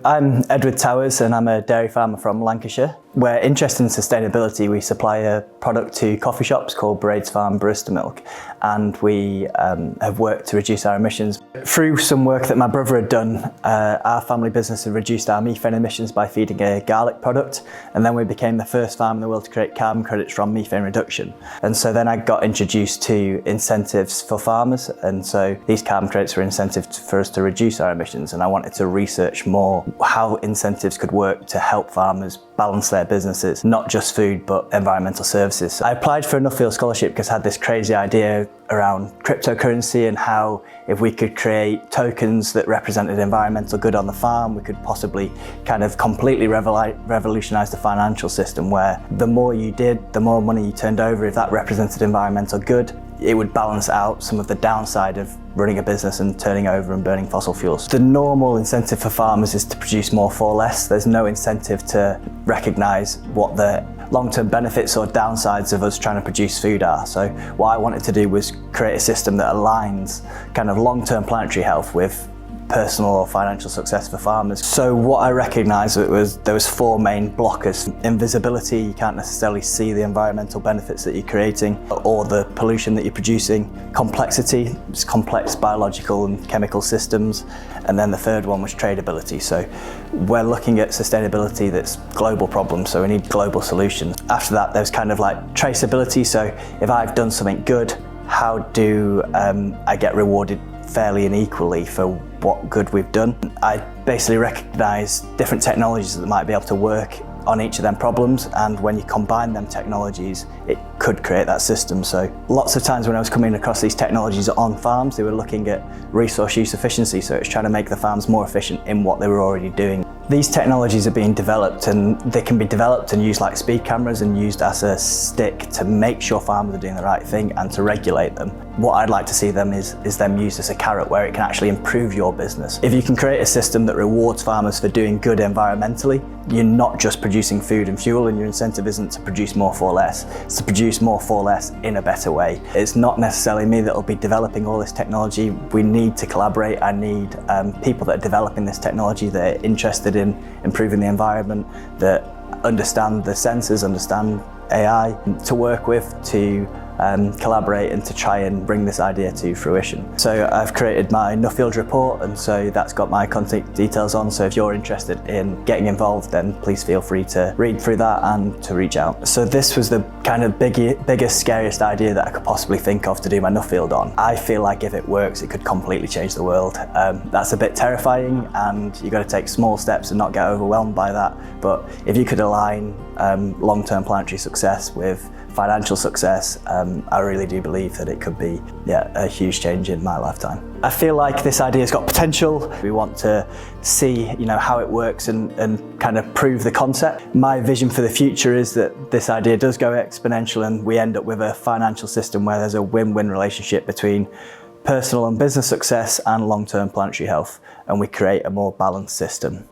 I'm Edward Towers and I'm a dairy farmer from Lancashire. We're interested in sustainability. We supply a product to coffee shops called Braid's Farm Barista Milk, and we have worked to reduce our emissions. Through some work that my brother had done, our family business had reduced our methane emissions by feeding a garlic product, and then we became the first farm in the world to create carbon credits from methane reduction. And so then I got introduced to incentives for farmers, and so these carbon credits were incentives for us to reduce our emissions, and I wanted to research more how incentives could work to help farmers balance their businesses, not just food but environmental services. I applied for a Nuffield scholarship because I had this crazy idea around cryptocurrency and how if we could create tokens that represented environmental good on the farm, we could possibly kind of completely revolutionise the financial system, where the more you did, the more money you turned over. If that represented environmental good, it would balance out some of the downside of running a business and turning over and burning fossil fuels. The normal incentive for farmers is to produce more for less. There's no incentive to recognise what the long-term benefits or downsides of us trying to produce food are. So what I wanted to do was create a system that aligns kind of long-term planetary health with personal or financial success for farmers. So what I recognised was there was four main blockers. Invisibility, you can't necessarily see the environmental benefits that you're creating or the pollution that you're producing. Complexity, it's complex biological and chemical systems. And then the third one was tradability. So we're looking at sustainability that's global problem, so we need global solutions. After that, there's kind of like traceability. So if I've done something good, how do I get rewarded fairly and equally for what good we've done? I basically recognise different technologies that might be able to work on each of them problems, and when you combine them technologies, it could create that system. So lots of times when I was coming across these technologies on farms, they were looking at resource use efficiency, so it's trying to make the farms more efficient in what they were already doing. These technologies are being developed, and they can be developed and used like speed cameras and used as a stick to make sure farmers are doing the right thing and to regulate them. What I'd like to see them is them used as a carrot, where it can actually improve your business. If you can create a system that rewards farmers for doing good environmentally, you're not just producing food and fuel, and your incentive isn't to produce more for less, it's to produce more for less in a better way. It's not necessarily me that will be developing all this technology. We need to collaborate. I need people that are developing this technology that are interested in improving the environment, that understand the sensors, understand AI, to work with, to collaborate and to try and bring this idea to fruition. So I've created my Nuffield report, and so that's got my contact details on, so if you're interested in getting involved, then please feel free to read through that and to reach out. So this was the kind of biggest, scariest idea that I could possibly think of to do my Nuffield on. I feel like if it works, it could completely change the world. That's a bit terrifying, and you've got to take small steps and not get overwhelmed by that. But if you could align long-term planetary success with financial success, I really do believe that it could be a huge change in my lifetime. I feel like this idea's got potential. We want to see how it works and kind of prove the concept. My vision for the future is that this idea does go exponential and we end up with a financial system where there's a win-win relationship between personal and business success and long-term planetary health, and we create a more balanced system.